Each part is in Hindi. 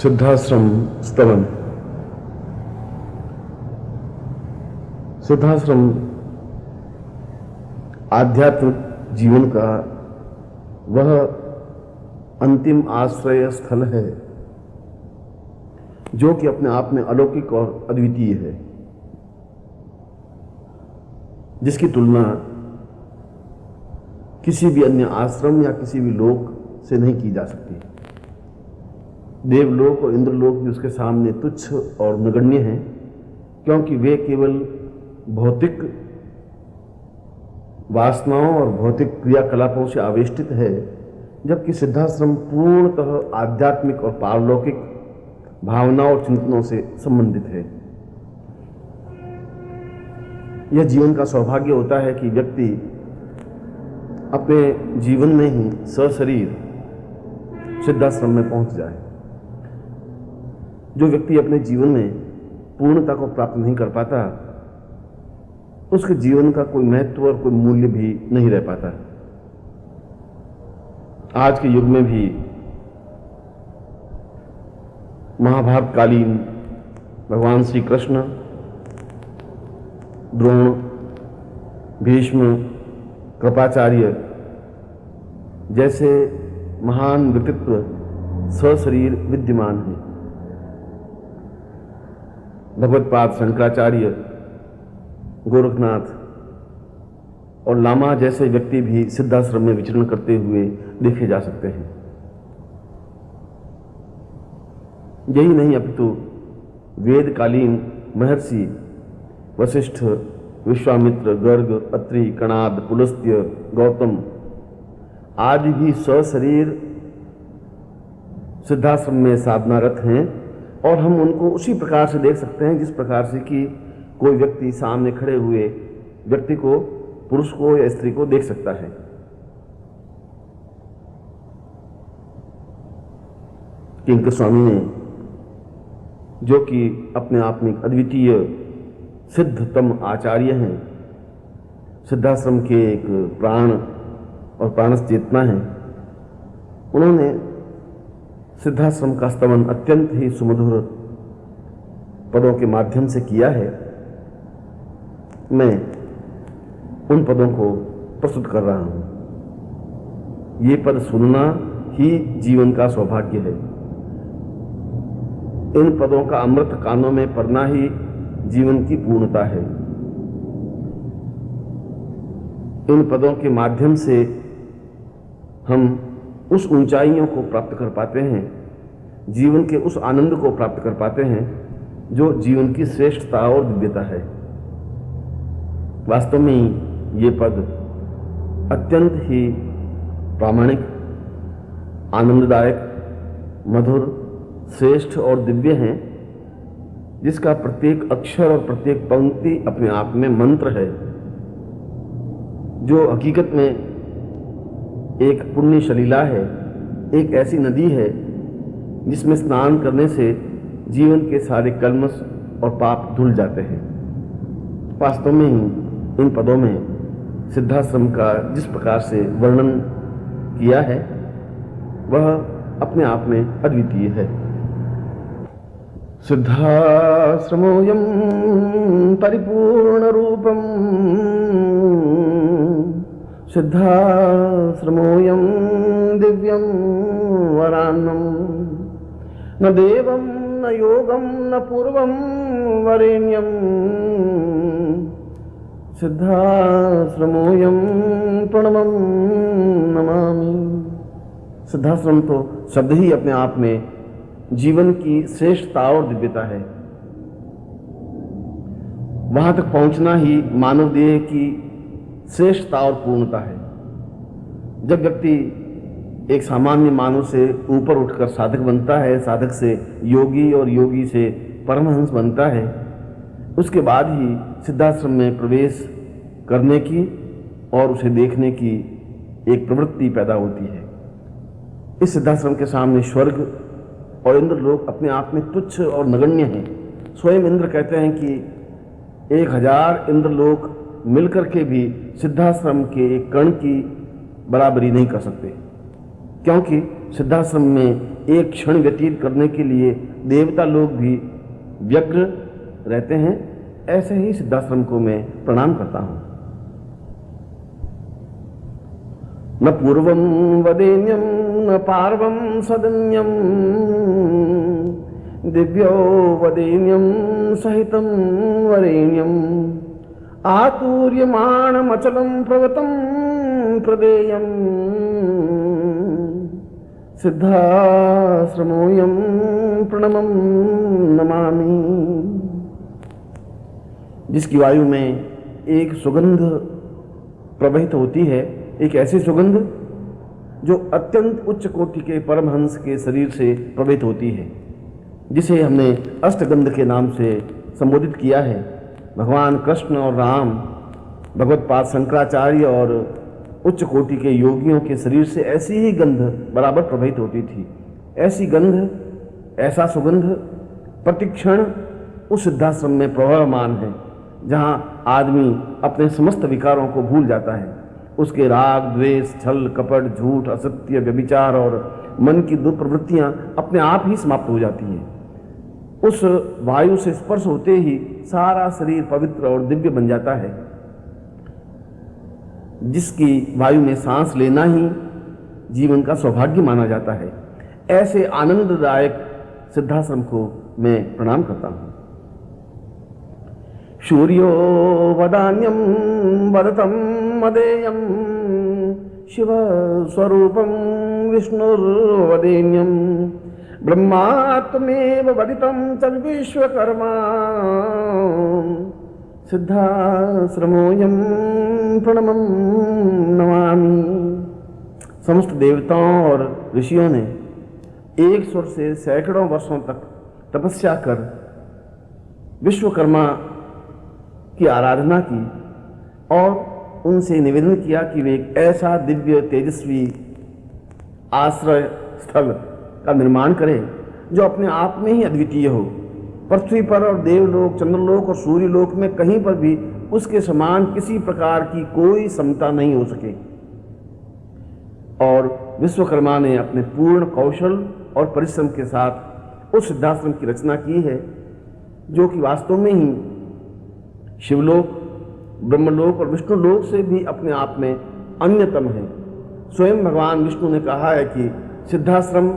सिद्धाश्रम स्तवन। सिद्धाश्रम आध्यात्मिक जीवन का वह अंतिम आश्रय स्थल है जो कि अपने आप में अलौकिक और अद्वितीय है, जिसकी तुलना किसी भी अन्य आश्रम या किसी भी लोक से नहीं की जा सकती। देवलोक और इंद्रलोक भी उसके सामने तुच्छ और नगण्य हैं, क्योंकि वे केवल भौतिक वासनाओं और भौतिक क्रियाकलापों से आवेष्टित है, जबकि सिद्धाश्रम पूर्णतः आध्यात्मिक और पारलौकिक भावनाओं और चिंतनों से संबंधित है। यह जीवन का सौभाग्य होता है कि व्यक्ति अपने जीवन में ही सशरीर सिद्धाश्रम में पहुंच जाए। जो व्यक्ति अपने जीवन में पूर्णता को प्राप्त नहीं कर पाता, उसके जीवन का कोई महत्व और कोई मूल्य भी नहीं रह पाता। आज के युग में भी महाभारत कालीन भगवान श्री कृष्ण, द्रोण, भीष्म, कृपाचार्य जैसे महान व्यक्तित्व सशरीर विद्यमान हैं। भगवत्पाद शंकराचार्य, गोरखनाथ और लामा जैसे व्यक्ति भी सिद्धाश्रम में विचरण करते हुए देखे जा सकते हैं। यही नहीं, अपितु वेदकालीन महर्षि वशिष्ठ, विश्वामित्र, गर्ग, अत्रि, कणाद, पुलस्त्य, गौतम आदि भी सशरीर सिद्धाश्रम में साधनारत हैं, और हम उनको उसी प्रकार से देख सकते हैं जिस प्रकार से कि कोई व्यक्ति सामने खड़े हुए व्यक्ति को, पुरुष को या स्त्री को देख सकता है। किंकर स्वामी ने, जो कि अपने आप में अद्वितीय सिद्धतम आचार्य हैं, सिद्धाश्रम के एक प्राण और प्राणस चेतना हैं, उन्होंने सिद्धाश्रम का स्तवन अत्यंत ही सुमधुर पदों के माध्यम से किया है। मैं उन पदों को प्रस्तुत कर रहा हूं। ये पद सुनना ही जीवन का सौभाग्य है। इन पदों का अमृत कानों में पड़ना ही जीवन की पूर्णता है। इन पदों के माध्यम से हम उस ऊंचाइयों को प्राप्त कर पाते हैं, जीवन के उस आनंद को प्राप्त कर पाते हैं जो जीवन की श्रेष्ठता और दिव्यता है। वास्तव में ये पद अत्यंत ही प्रामाणिक, आनंददायक, मधुर, श्रेष्ठ और दिव्य हैं, जिसका प्रत्येक अक्षर और प्रत्येक पंक्ति अपने आप में मंत्र है, जो हकीकत में एक पुण्य सलीला है, एक ऐसी नदी है जिसमें स्नान करने से जीवन के सारे कल्मश और पाप धुल जाते हैं। वास्तव में ही इन पदों में सिद्धाश्रम का जिस प्रकार से वर्णन किया है वह अपने आप में अद्वितीय है। सिद्धाश्रमोऽयं परिपूर्ण रूपम, सिद्धाश्रमोऽयं दिव्यं वरान्नं, न देवं न योगं न पूर्वं वरेण्यं, सिद्धाश्रमोऽयं प्रणवं नमामि। सिद्धाश्रम तो शब्द ही अपने आप में जीवन की श्रेष्ठता और दिव्यता है। वहां तक पहुंचना ही मानव देह की श्रेष्ठता और पूर्णता है। जब व्यक्ति एक सामान्य मानव से ऊपर उठकर साधक बनता है, साधक से योगी और योगी से परमहंस बनता है, उसके बाद ही सिद्धाश्रम में प्रवेश करने की और उसे देखने की एक प्रवृत्ति पैदा होती है। इस सिद्धाश्रम के सामने स्वर्ग और इंद्रलोक अपने आप में तुच्छ और नगण्य हैं। स्वयं इंद्र कहते हैं कि 1000 इंद्रलोक मिलकर के भी सिद्धाश्रम के एक कण की बराबरी नहीं कर सकते। क्योंकि सिद्धाश्रम में एक क्षण व्यतीत करने के लिए देवता लोग भी व्यग्र रहते हैं, ऐसे ही सिद्धाश्रम को मैं प्रणाम करता हूं। न पूर्वं वदेन्यं न पार्वं सदन्यं दिव्यो वदेन्यं सहितं वरेण्यम् आतूर्यमाणमचलं प्रवतं प्रदेयम् सिद्धाश्रमोऽयं प्रणमं नमामि। जिसकी वायु में एक सुगंध प्रवहित होती है, एक ऐसी सुगंध जो अत्यंत उच्च कोटि के परमहंस के शरीर से प्रवहित होती है, जिसे हमने अष्टगंध के नाम से संबोधित किया है। भगवान कृष्ण और राम, भगवत पाद शंकराचार्य और उच्च कोटि के योगियों के शरीर से ऐसी ही गंध बराबर प्रवहित होती थी। ऐसी गंध, ऐसा सुगंध प्रतिक्षण उस सिद्धाश्रम में प्रवाहमान है, जहां आदमी अपने समस्त विकारों को भूल जाता है। उसके राग, द्वेष, छल, कपट, झूठ, असत्य, व्यभिचार और मन की दुष्प्रवृत्तियां अपने आप ही समाप्त हो जाती हैं। उस वायु से स्पर्श होते ही सारा शरीर पवित्र और दिव्य बन जाता है। जिसकी वायु में सांस लेना ही जीवन का सौभाग्य माना जाता है, ऐसे आनंददायक सिद्धाश्रम को मैं प्रणाम करता हूं। सूर्यो वदान्यं वदतं मदेयं शिव स्वरूपं विष्णुर्वदेन्यं ब्रह्मात्मेव वदितं च विश्वकर्मा सिद्धाश्रमोऽयं प्रणमं नमामि। समस्त देवताओं और ऋषियों ने एक स्वर से सैकड़ों वर्षों तक तपस्या कर विश्वकर्मा की आराधना की और उनसे निवेदन किया कि वे एक ऐसा दिव्य तेजस्वी आश्रय स्थल का निर्माण करें जो अपने आप में ही अद्वितीय हो। पृथ्वी पर और देवलोक, चंद्रलोक और सूर्यलोक में कहीं पर भी उसके समान किसी प्रकार की कोई समता नहीं हो सके। और विश्वकर्मा ने अपने पूर्ण कौशल और परिश्रम के साथ उस सिद्धाश्रम की रचना की है, जो कि वास्तव में ही शिवलोक, ब्रह्मलोक और विष्णुलोक से भी अपने आप में अन्यतम है। स्वयं भगवान विष्णु ने कहा है कि सिद्धाश्रम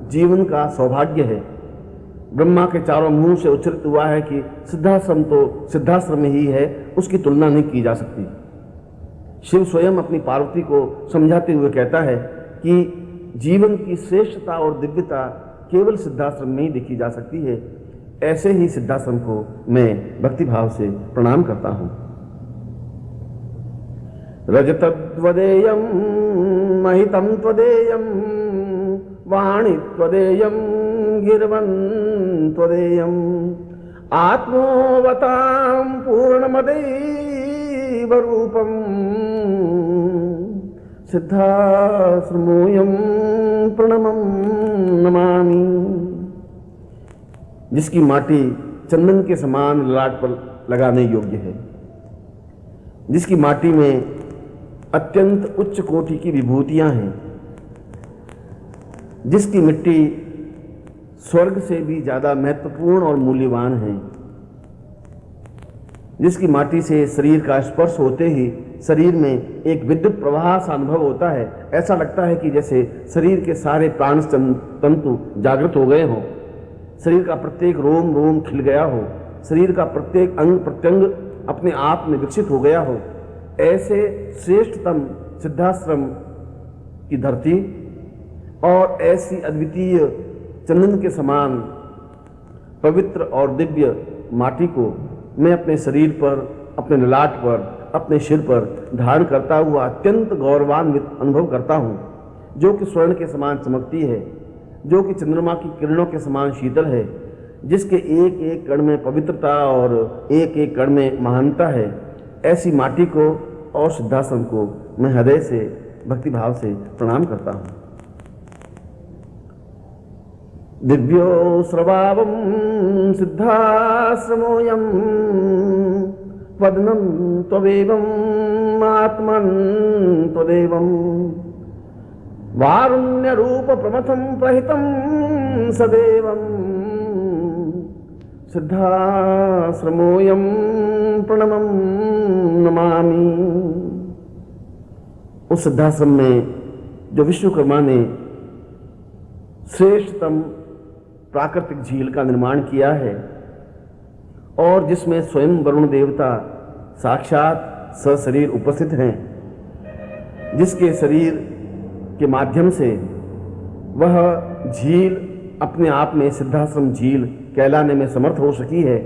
जीवन का सौभाग्य है। ब्रह्मा के चारों मुंह से उच्चारित हुआ है कि सिद्धाश्रम तो सिद्धाश्रम ही है, उसकी तुलना नहीं की जा सकती। शिव स्वयं अपनी पार्वती को समझाते हुए कहता है कि जीवन की श्रेष्ठता और दिव्यता केवल सिद्धाश्रम में ही देखी जा सकती है। ऐसे ही सिद्धाश्रम को मैं भक्तिभाव से प्रणाम करता हूं। रजतद्वदेयं महितं त्वदेयं वाणी त्वदेयं गिरवन् त्वदेयं आत्मोवतां पूर्णमदैव रूपं सिद्धाश्रमोऽयं प्रणमं नमामि। जिसकी माटी चंदन के समान ललाट पर लगाने योग्य है, जिसकी माटी में अत्यंत उच्च कोटि की विभूतियां हैं, जिसकी मिट्टी स्वर्ग से भी ज्यादा महत्वपूर्ण और मूल्यवान है, जिसकी माटी से शरीर का स्पर्श होते ही शरीर में एक विद्युत प्रवाह सा अनुभव होता है। ऐसा लगता है कि जैसे शरीर के सारे प्राण तंतु जागृत हो गए हों, शरीर का प्रत्येक रोम रोम खिल गया हो, शरीर का प्रत्येक अंग प्रत्यंग अपने आप में विकसित हो गया हो। ऐसे श्रेष्ठतम सिद्धाश्रम की धरती और ऐसी अद्वितीय चंदन के समान पवित्र और दिव्य माटी को मैं अपने शरीर पर, अपने ललाट पर, अपने सिर पर धारण करता हुआ अत्यंत गौरवान्वित अनुभव करता हूँ, जो कि स्वर्ण के समान चमकती है, जो कि चंद्रमा की किरणों के समान शीतल है, जिसके एक एक कण में पवित्रता और एक एक कण में महानता है। ऐसी माटी को और सिद्धाश्रम को मैं हृदय से भक्तिभाव से प्रणाम करता हूँ। दिव्यो स्रवावं सिद्धाश्रमोऽयं वदनं त्वमेवं आत्मन् त्वदेवं वारुण्य रूप प्रमथम प्रहितम सदैवम सिद्धाश्रमोऽयं प्रणमं नमामि। उस सिद्धाश्रम में जो विश्वकर्मा ने श्रेष्ठतम प्राकृतिक झील का निर्माण किया है और जिसमें स्वयं वरुण देवता साक्षात सशरीर उपस्थित हैं, जिसके शरीर के माध्यम से वह झील अपने आप में सिद्धाश्रम झील कहलाने में समर्थ हो सकी है।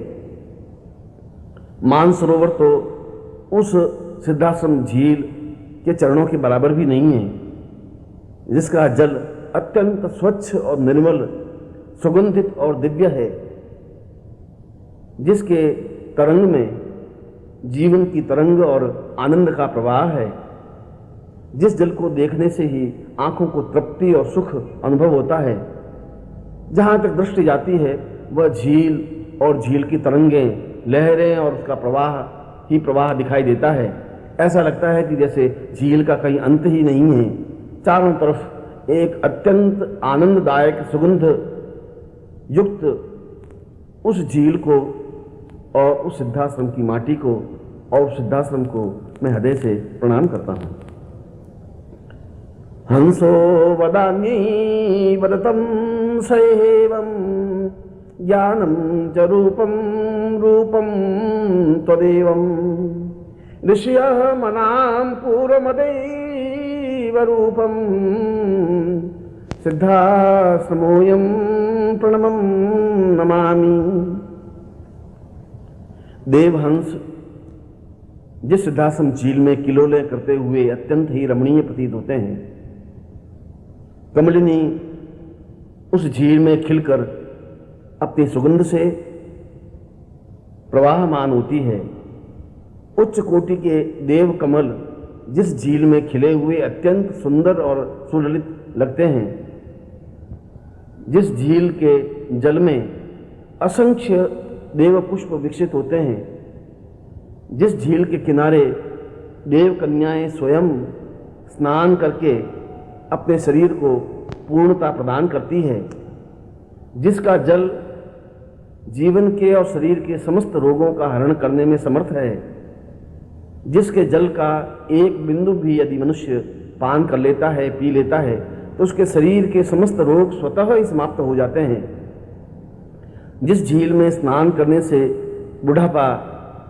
मानसरोवर तो उस सिद्धाश्रम झील के चरणों के बराबर भी नहीं है, जिसका जल अत्यंत स्वच्छ और निर्मल, सुगंधित और दिव्य है, जिसके तरंग में जीवन की तरंग और आनंद का प्रवाह है, जिस जल को देखने से ही आंखों को तृप्ति और सुख अनुभव होता है। जहां तक दृष्टि जाती है वह झील और झील की तरंगें, लहरें और उसका प्रवाह ही प्रवाह दिखाई देता है। ऐसा लगता है कि जैसे झील का कहीं अंत ही नहीं है। चारों तरफ एक अत्यंत आनंददायक सुगंध युक्त उस झील को और उस सिद्धाश्रम की माटी को और उस सिद्धाश्रम को मैं हृदय से प्रणाम करता हूँ। हंसो वदान्ये वदतं सैवं ज्ञानं च रूपं रूपं त्वदेवं ऋषयः मनां पूर्वमदैव रूपं सिद्धाश्रमोऽयं प्रणमं नमामि। देवहंस जिस सिद्धाश्रम झील में किलोले करते हुए अत्यंत ही रमणीय प्रतीत होते हैं, कमलिनी उस झील में खिलकर अपनी सुगंध से प्रवाहमान होती है। उच्च कोटि के देव कमल जिस झील में खिले हुए अत्यंत सुंदर और सुललित लगते हैं, जिस झील के जल में असंख्य देव पुष्प विकसित होते हैं, जिस झील के किनारे देव कन्याएं स्वयं स्नान करके अपने शरीर को पूर्णता प्रदान करती है, जिसका जल जीवन के और शरीर के समस्त रोगों का हरण करने में समर्थ है, जिसके जल का एक बिंदु भी यदि मनुष्य पान कर लेता है, पी लेता है, तो उसके शरीर के समस्त रोग स्वतः ही समाप्त हो जाते हैं। जिस झील में स्नान करने से बुढ़ापा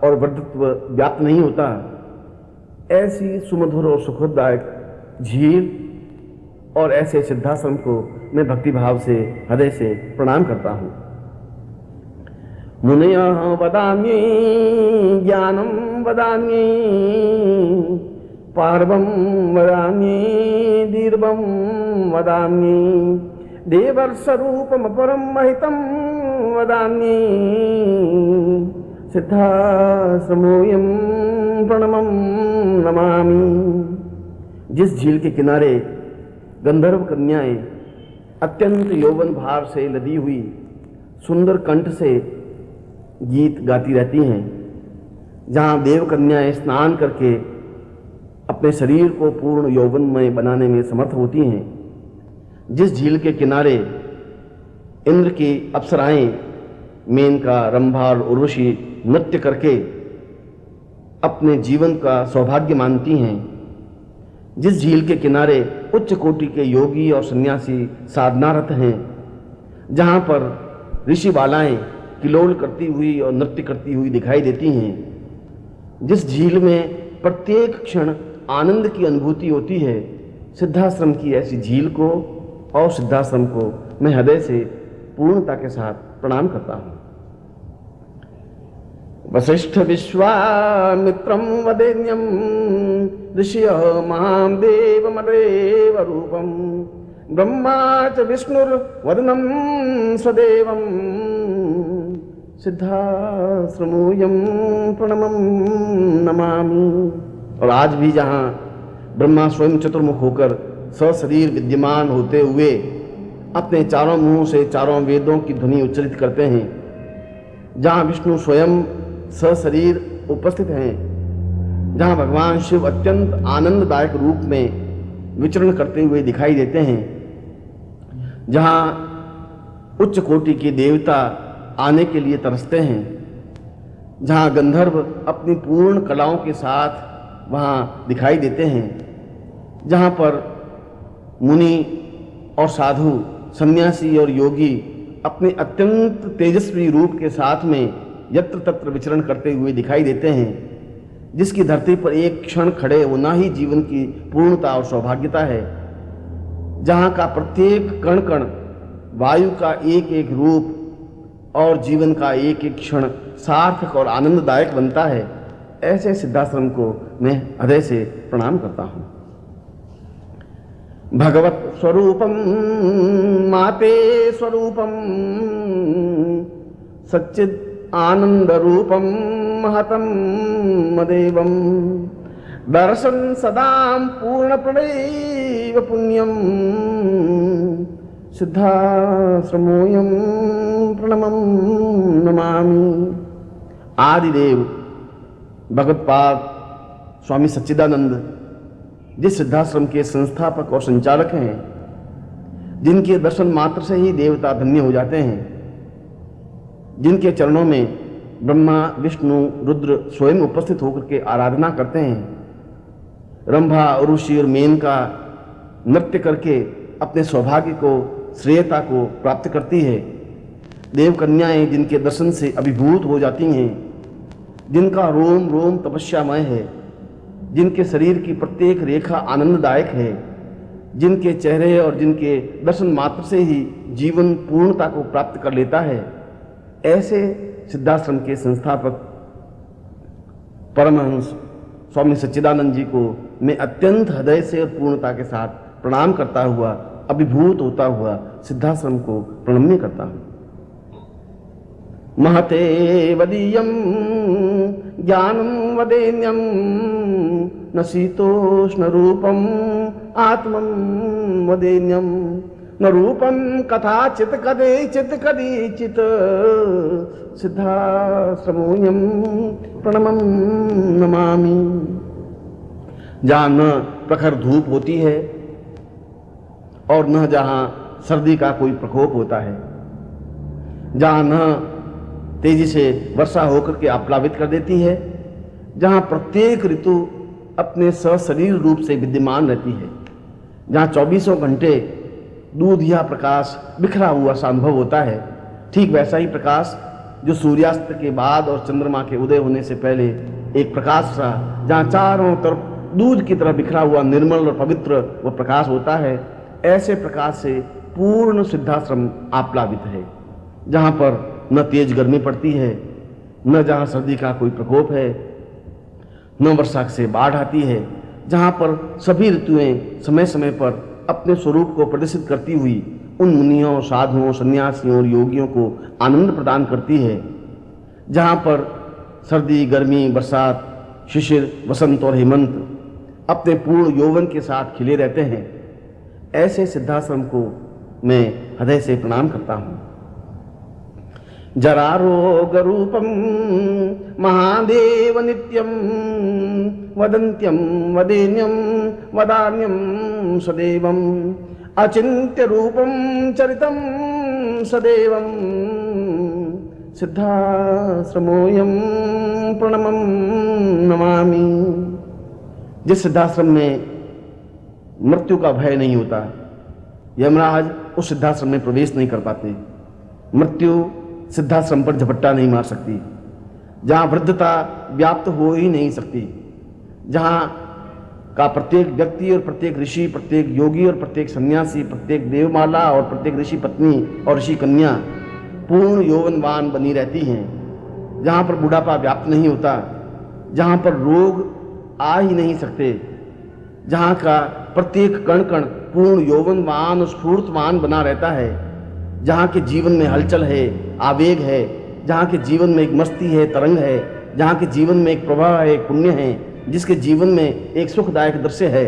और वृद्धत्व व्याप्त नहीं होता, ऐसी सुमधुर और सुखदायक झील और ऐसे सिद्धाश्रम को मैं भक्तिभाव से हृदय से प्रणाम करता हूँ। मुनयः वदाम्ये ज्ञानं वदाम्ये पार्वं वदाम्ये दीर्घं वदाम्ये देवर्षरूपमपरं महितं वदाम्ये सिद्धाश्रमोऽयं प्रणमं नमामि। जिस झील के किनारे गंधर्व कन्याएं अत्यंत यौवन भार से लदी हुई सुंदर कंठ से गीत गाती रहती हैं, जहाँ देव कन्याएं स्नान करके अपने शरीर को पूर्ण यौवनमय बनाने में समर्थ होती हैं, जिस झील के किनारे इंद्र की अप्सराएं मेनका, रंभा और उर्वशी नृत्य करके अपने जीवन का सौभाग्य मानती हैं, जिस झील के किनारे उच्च कोटि के योगी और सन्यासी साधनारत हैं, जहाँ पर ऋषि बालाएं किलोल करती हुई और नृत्य करती हुई दिखाई देती हैं, जिस झील में प्रत्येक क्षण आनंद की अनुभूति होती है, सिद्धाश्रम की ऐसी झील को और सिद्धाश्रम को मैं हृदय से पूर्णता के साथ प्रणाम करता हूँ। वसिष्ठ विश्वामित्रं वदेन्यं ऋषयः महां देवमदेव रूपं ब्रह्मा च विष्णुर्वदनं स्वदेवं सिद्धाश्रमोऽयं प्रणमं नमामि। और आज भी जहाँ ब्रह्मा स्वयं चतुर्मुख होकर सशरीर विद्यमान होते हुए अपने चारों मुंहों से चारों वेदों की ध्वनि उच्चरित करते हैं, जहाँ विष्णु स्वयं सशरीर उपस्थित हैं, जहाँ भगवान शिव अत्यंत आनंददायक रूप में विचरण करते हुए दिखाई देते हैं, जहाँ उच्च कोटि के देवता आने के लिए तरसते हैं, जहाँ गंधर्व अपनी पूर्ण कलाओं के साथ वहाँ दिखाई देते हैं, जहाँ पर मुनि और साधु, सन्यासी और योगी अपने अत्यंत तेजस्वी रूप के साथ में यत्र तत्र विचरण करते हुए दिखाई देते हैं, जिसकी धरती पर एक क्षण खड़े होना ही जीवन की पूर्णता और सौभाग्यता है, जहाँ का प्रत्येक कण कण वायु का एक एक रूप और जीवन का एक एक क्षण सार्थक और आनंददायक बनता है। ऐसे सिद्धाश्रम को मैं हृदय से प्रणाम करता हूँ। भगवत स्वरूपम माते स्वरूपम सच्चिद आनंद रूपम महतम मदेवम दर्शन सदाम पूर्ण प्रणैव पुण्यम सिद्धाश्रमोऽयं प्रणमं नमामि। आदिदेव भगवत्पाद स्वामी सच्चिदानंद जिस सिद्धाश्रम के संस्थापक और संचालक हैं, जिनके दर्शन मात्र से ही देवता धन्य हो जाते हैं, जिनके चरणों में ब्रह्मा विष्णु रुद्र स्वयं उपस्थित होकर के आराधना करते हैं, रंभा उर्वशी और मेनका नृत्य करके अपने सौभाग्य को श्रेयता को प्राप्त करती है, देव कन्याएं जिनके दर्शन से अभिभूत हो जाती हैं, जिनका रोम रोम तपस्यामय है, जिनके शरीर की प्रत्येक रेखा आनंददायक है, जिनके चेहरे और जिनके दर्शन मात्र से ही जीवन पूर्णता को प्राप्त कर लेता है, ऐसे सिद्धाश्रम के संस्थापक परमहंस स्वामी सच्चिदानंद जी को मैं अत्यंत हृदय से और पूर्णता के साथ प्रणाम करता हुआ, अभिभूत होता हुआ सिद्धाश्रम को प्रणम्य करता हूँ। महते वदीयम ज्ञानम वदेन्यम न शीतोष्ण रूपम आत्मम वदेन्यम न रूपम कथाचित कदेचित कदीचित सिद्धाश्रमोऽयं प्रणमं नमामि। जहाँ न प्रखर धूप होती है और न जहाँ सर्दी का कोई प्रकोप होता है, जहाँ न तेजी से वर्षा होकर के आप्लावित कर देती है, जहाँ प्रत्येक ऋतु अपने सशरीर रूप से विद्यमान रहती है, जहाँ 24 घंटे दूध या प्रकाश बिखरा हुआ सा अनुभव होता है, ठीक वैसा ही प्रकाश जो सूर्यास्त के बाद और चंद्रमा के उदय होने से पहले एक प्रकाश सा, जहाँ चारों तरफ दूध की तरह बिखरा हुआ निर्मल और पवित्र वह प्रकाश होता है, ऐसे प्रकाश से पूर्ण सिद्धाश्रम आप्लावित है, जहाँ पर न तेज गर्मी पड़ती है, न जहाँ सर्दी का कोई प्रकोप है, न वर्षा से बाढ़ आती है, जहाँ पर सभी ऋतुएं समय समय पर अपने स्वरूप को प्रदर्शित करती हुई उन मुनियों, साधुओं, सन्यासियों और योगियों को आनंद प्रदान करती है, जहाँ पर सर्दी, गर्मी, बरसात, शिशिर, वसंत और हेमंत अपने पूर्ण यौवन के साथ खिले रहते हैं, ऐसे सिद्धाश्रम को मैं हृदय से प्रणाम करता हूँ। जरारोग रूपम महादेव नित्यम वदन्त्यम वदेन्यम वदान्यम सदैवम अचिन्त्य रूपम चरितम सदैवम सिद्धाश्रमोऽयं प्रणमं नमामि। जिस सिद्धाश्रम में मृत्यु का भय नहीं होता, यमराज उस सिद्धाश्रम में प्रवेश नहीं कर पाते, मृत्यु सिद्धाश्रम पर झपट्टा नहीं मार सकती, जहाँ वृद्धता व्याप्त हो ही नहीं सकती, जहाँ का प्रत्येक व्यक्ति और प्रत्येक ऋषि, प्रत्येक योगी और प्रत्येक सन्यासी, प्रत्येक देवमाला और प्रत्येक ऋषि पत्नी और ऋषि कन्या पूर्ण यौवनवान बनी रहती हैं, जहाँ पर बुढ़ापा व्याप्त नहीं होता, जहाँ पर रोग आ ही नहीं सकते, जहाँ का प्रत्येक कण कण पूर्ण यौवनवान और स्फूर्तवान बना रहता है, जहाँ के जीवन में हलचल है, आवेग है, जहाँ के जीवन में एक मस्ती है, तरंग है, जहाँ के जीवन में एक प्रवाह है, एक पुण्य है, जिसके जीवन में एक सुखदायक दृश्य है,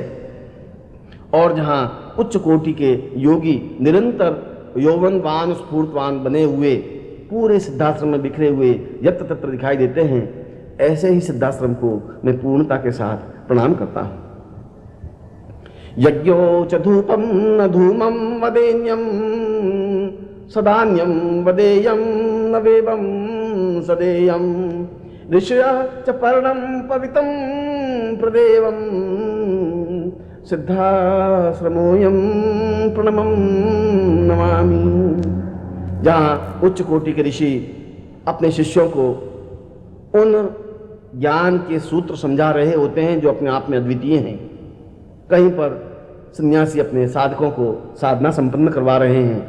और जहाँ उच्च कोटि के योगी निरंतर यौवनवान स्फूर्तवान बने हुए पूरे सिद्धाश्रम में बिखरे हुए यत्र तत्र दिखाई देते हैं, ऐसे ही सिद्धाश्रम को मैं पूर्णता के साथ प्रणाम करता हूँ। यज्ञो च धूपम न धूमम वदेन्यम सदान्यम वदेयम न वेवम सदेयम ऋषयः च पर्णम पवित्रम प्रदेवम सिद्धाश्रमोऽयं प्रणमं नमामि। जहाँ उच्च कोटि के ऋषि अपने शिष्यों को उन ज्ञान के सूत्र समझा रहे होते हैं जो अपने आप में अद्वितीय हैं, कहीं पर सन्यासी अपने साधकों को साधना संपन्न करवा रहे हैं,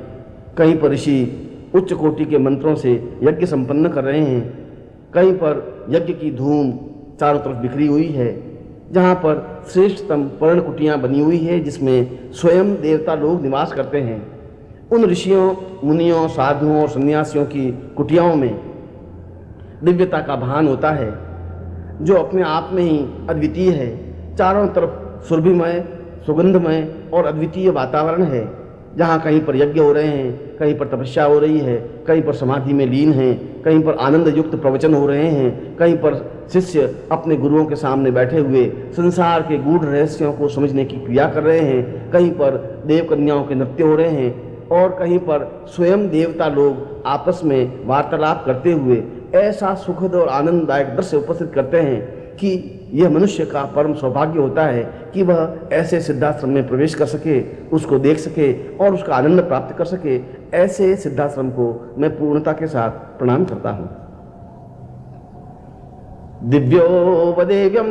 कहीं पर ऋषि उच्च कोटि के मंत्रों से यज्ञ संपन्न कर रहे हैं, कहीं पर यज्ञ की धूम चारों तरफ बिखरी हुई है, जहाँ पर श्रेष्ठतम पर्ण कुटियाँ बनी हुई है जिसमें स्वयं देवता लोग निवास करते हैं। उन ऋषियों, मुनियों, साधुओं और सन्यासियों की कुटियाओं में दिव्यता का भान होता है जो अपने आप में ही अद्वितीय है। चारों तरफ सुरभिमय, सुगंधमय और अद्वितीय वातावरण है, जहाँ कहीं पर यज्ञ हो रहे हैं, कहीं पर तपस्या हो रही है, कहीं पर समाधि में लीन हैं, कहीं पर आनंद युक्त प्रवचन हो रहे हैं, कहीं पर शिष्य अपने गुरुओं के सामने बैठे हुए संसार के गूढ़ रहस्यों को समझने की क्रिया कर रहे हैं, कहीं पर देव कन्याओं के नृत्य हो रहे हैं और कहीं पर स्वयं देवता लोग आपस में वार्तालाप करते हुए ऐसा सुखद और आनंददायक दृश्य उपस्थित करते हैं कि यह मनुष्य का परम सौभाग्य होता है कि वह ऐसे सिद्धाश्रम में प्रवेश कर सके, उसको देख सके और उसका आनंद प्राप्त कर सके। ऐसे सिद्धाश्रम को मैं पूर्णता के साथ प्रणाम करता हूँ। दिव्यो वदेव्यम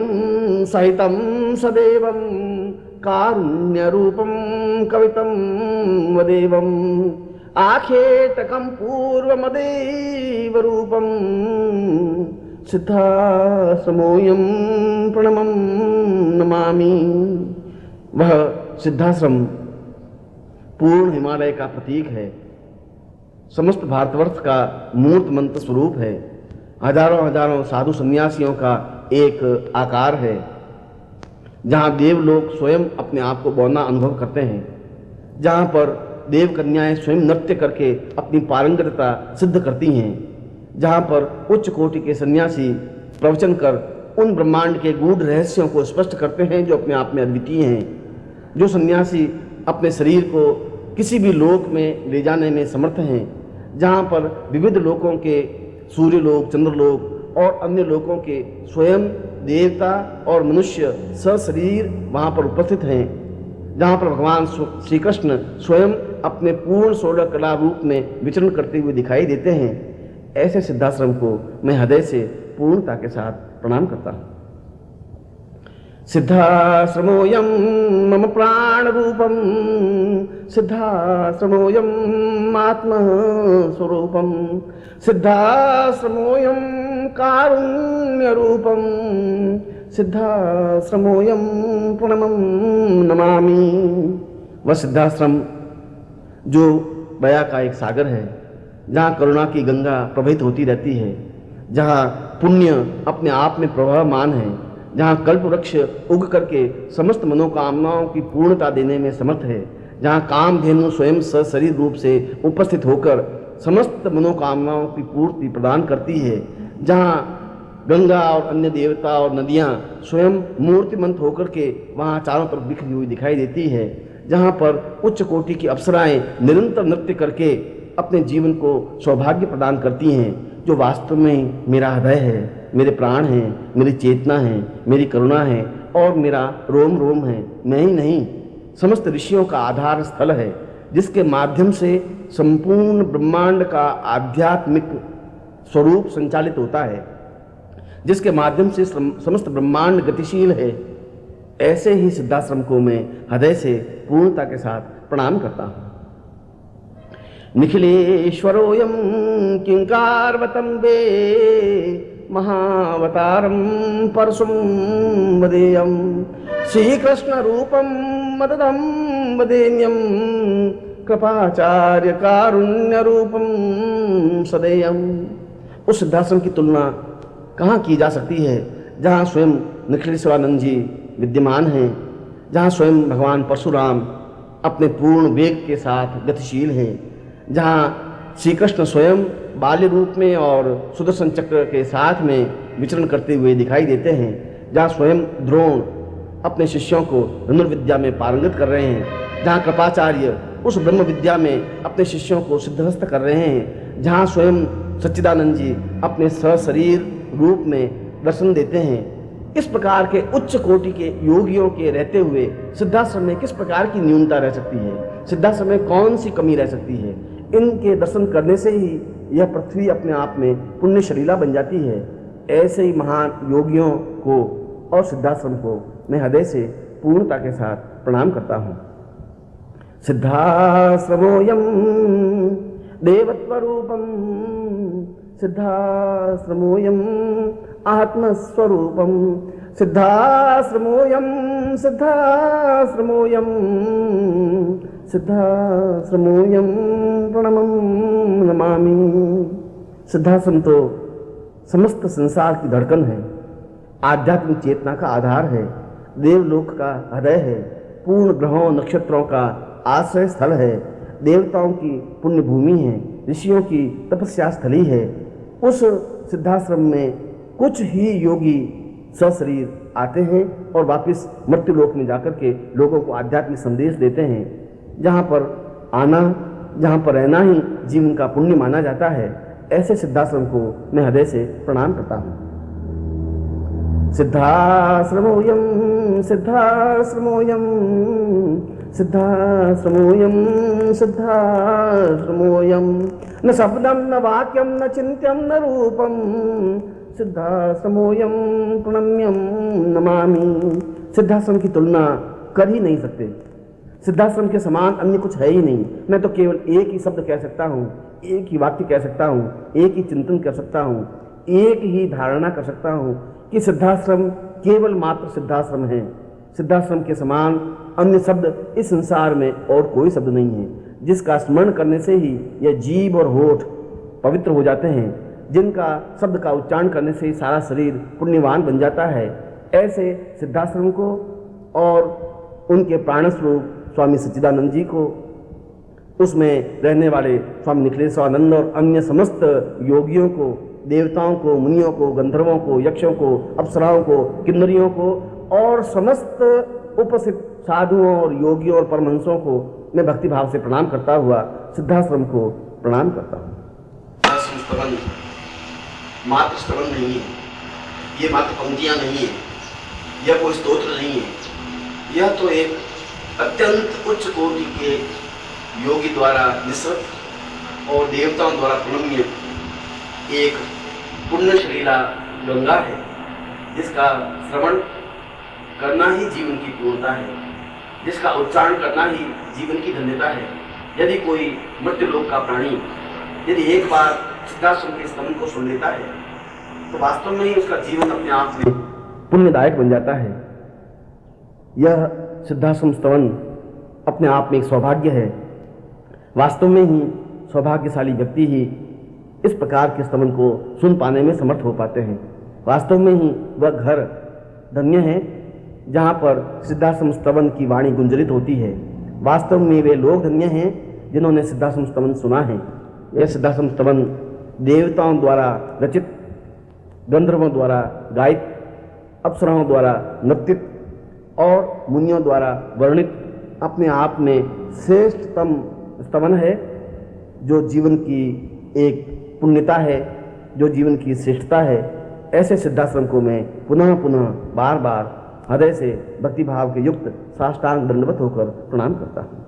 सहितम सदेवम कारुण्य रूपम कवितम वदेवम आखेटकम पूर्वमदेव रूपम सिद्धाश्रमोऽयं प्रणमं नमामि। वह सिद्धाश्रम पूर्ण हिमालय का प्रतीक है, समस्त भारतवर्ष का मूर्त मंत्र स्वरूप है, हजारों हजारों साधु सन्यासियों का एक आकार है, जहाँ देव लोग स्वयं अपने आप को बौना अनुभव करते हैं, जहाँ पर देव कन्याएं स्वयं नृत्य करके अपनी पारंगतता सिद्ध करती हैं, जहाँ पर उच्च कोटि के सन्यासी प्रवचन कर उन ब्रह्मांड के गूढ़ रहस्यों को स्पष्ट करते हैं जो अपने आप में अद्वितीय हैं। जो सन्यासी अपने शरीर को किसी भी लोक में ले जाने में समर्थ हैं, जहाँ पर विविध लोकों के सूर्यलोक, चंद्रलोक और अन्य लोकों के स्वयं देवता और मनुष्य सशरीर वहाँ पर उपस्थित हैं, जहाँ पर भगवान श्री कृष्ण स्वयं अपने पूर्ण 16 कला रूप में विचरण करते हुए दिखाई देते हैं। ऐसे सिद्धाश्रम को मैं हृदय से पूर्णता के साथ प्रणाम करता हूँ। सिद्धाश्रमोऽयं मम प्राण रूपम सिद्धाश्रमोऽयं आत्मस्वरूपम सिद्धाश्रमोऽयं कारुण्य रूपम सिद्धाश्रमोऽयं प्रणमं नमामि। वह सिद्धाश्रम जो दया का एक सागर है, जहाँ करुणा की गंगा प्रवाहित होती रहती है, जहाँ पुण्य अपने आप में प्रवाहमान है, जहाँ कल्प वृक्ष उग करके समस्त मनोकामनाओं की पूर्णता देने में समर्थ है, जहाँ कामधेनु स्वयं सशरीर रूप से उपस्थित होकर समस्त मनोकामनाओं की पूर्ति प्रदान करती है, जहाँ गंगा और अन्य देवता और नदियाँ स्वयं मूर्तिमंत होकर के वहाँ चारों तरफ बिखरी हुई दिखाई देती है, जहाँ पर उच्च कोटि की अप्सराएं निरंतर नृत्य करके अपने जीवन को सौभाग्य प्रदान करती हैं, जो वास्तव में मेरा हृदय है, मेरे प्राण हैं, मेरी चेतना है, मेरी करुणा है और मेरा रोम रोम है। मैं ही नहीं, समस्त ऋषियों का आधार स्थल है, जिसके माध्यम से संपूर्ण ब्रह्मांड का आध्यात्मिक स्वरूप संचालित होता है, जिसके माध्यम से समस्त ब्रह्मांड गतिशील है। ऐसे ही सिद्धाश्रम को मैं हृदय से पूर्णता के साथ प्रणाम करता हूँ। निखिलेश्वरोऽयं किंकारवतं वे महावतारं परशुं वदेयं श्रीकृष्ण रूपं मददं वदेन्यं कृपाचार्य कारुण्य रूपं सदेयं। उस सिद्धाश्रम की तुलना कहाँ की जा सकती है, जहाँ स्वयं निखिलेश्वरानंद जी विद्यमान हैं, जहाँ स्वयं भगवान परशुराम अपने पूर्ण वेग के साथ गतिशील हैं, जहाँ श्री कृष्ण स्वयं बाल्य रूप में और सुदर्शन चक्र के साथ में विचरण करते हुए दिखाई देते हैं, जहाँ स्वयं द्रोण अपने शिष्यों को धनुर्विद्या में पारंगत कर रहे हैं, जहाँ कृपाचार्य उस ब्रह्म विद्या में अपने शिष्यों को सिद्धहस्त कर रहे हैं, जहाँ स्वयं सच्चिदानंद जी अपने सशरीर रूप में दर्शन देते हैं। इस प्रकार के उच्च कोटि के योगियों के रहते हुए सिद्धाश्रम में किस प्रकार की न्यूनता रह सकती है, सिद्धाश्रम में कौन सी कमी रह सकती है। इनके दर्शन करने से ही यह पृथ्वी अपने आप में पुण्य शरीला बन जाती है। ऐसे ही महान योगियों को और सिद्धाश्रम को मैं हृदय से पूर्णता के साथ प्रणाम करता हूँ। सिद्धाश्रमोऽयं देवत्वरूपं, सिद्धाश्रमोऽयं आत्मस्वरूपं, सिद्धाश्रमोऽयं सिद्धाश्रमोऽयं सिद्धाश्रमोऽयं प्रणमं नमामि। सिद्धाश्रम तो समस्त संसार की धड़कन है, आध्यात्मिक चेतना का आधार है, देवलोक का हृदय है, पूर्ण ग्रहों नक्षत्रों का आश्रय स्थल है, देवताओं की पुण्य भूमि है, ऋषियों की तपस्या स्थली है। उस सिद्धाश्रम में कुछ ही योगी सशरीर आते हैं और वापस मृत्युलोक में जाकर के लोगों को आध्यात्मिक संदेश देते हैं। जहाँ पर आना, जहाँ पर रहना ही जीवन का पुण्य माना जाता है, ऐसे सिद्धाश्रम को मैं हृदय से प्रणाम करता हूँ। सिद्धाश्रमोऽयं सिद्धाश्रमोऽयं सिद्धाश्रमोऽयं सिद्धाश्रमोऽयं न शब्दं न वाक्यं न चिन्त्यं न रूपं, सिद्धाश्रमोऽयं प्रणम्यं नमामि। सिद्धाश्रम की तुलना कर ही नहीं सकते, सिद्धाश्रम के समान अन्य कुछ है ही नहीं। मैं तो केवल एक ही शब्द कह सकता हूँ, एक ही वाक्य कह सकता हूँ, एक ही चिंतन कर सकता हूँ, एक ही धारणा कर सकता हूँ कि सिद्धाश्रम केवल मात्र सिद्धाश्रम है। सिद्धाश्रम के समान अन्य शब्द इस संसार में और कोई शब्द नहीं है, जिसका स्मरण करने से ही यह जीभ और होठ पवित्र हो जाते हैं, जिनका शब्द का उच्चारण करने से ही सारा शरीर पुण्यवान बन जाता है। ऐसे सिद्धाश्रम को और उनके प्राण स्वरूप स्वामी सच्चिदानंद जी को, उसमें रहने वाले स्वामी निखिलेश्वरानंद और अन्य समस्त योगियों को, देवताओं को, मुनियों को, गंधर्वों को, यक्षों को, अप्सराओं को, किन्नरियों को और समस्त उपस्थित साधुओं और योगियों और परमहंसों को मैं भक्तिभाव से प्रणाम करता हुआ सिद्धाश्रम को प्रणाम करता हूँ। स्तवन मात्र स्तवन नहीं है, ये मात्र पंक्तियाँ नहीं है, यह कोई स्तोत्र नहीं है, यह तो एक अत्यंत उच्च कोटि के योगी द्वारा निसृत और देवताओं द्वारा प्रणम्य एक पुण्य शरीला गंगा है, जिसका श्रवण करना ही जीवन की पूर्णता है, जिसका उच्चारण करना ही जीवन की धन्यता है। यदि कोई मृत्युलोक का प्राणी यदि एक बार सिद्धाश्रम के स्तवन को सुन लेता है तो वास्तव में ही उसका जीवन अपने आप में पुण्यदायक बन जाता है। यह सिद्धाश्रम स्तवन अपने आप में एक सौभाग्य है। वास्तव में ही सौभाग्यशाली व्यक्ति ही इस प्रकार के स्तवन को सुन पाने में समर्थ हो पाते हैं। वास्तव में ही वह घर धन्य है जहाँ पर सिद्धाश्रम स्तवन की वाणी गुंजरित होती है। वास्तव में वे लोग धन्य हैं जिन्होंने सिद्धाश्रम स्तवन सुना है। यह सिद्धाश्रम स्तवन देवताओं द्वारा रचित, गंधर्वों द्वारा गायित, अप्सराओं द्वारा नर्तित और मुनियों द्वारा वर्णित अपने आप में श्रेष्ठतम स्तवन है, जो जीवन की एक पुण्यता है, जो जीवन की श्रेष्ठता है। ऐसे सिद्धाश्रम को मैं पुनः पुनः बार बार हृदय से भक्तिभाव के युक्त साष्टांग दंडवत होकर प्रणाम करता हूँ।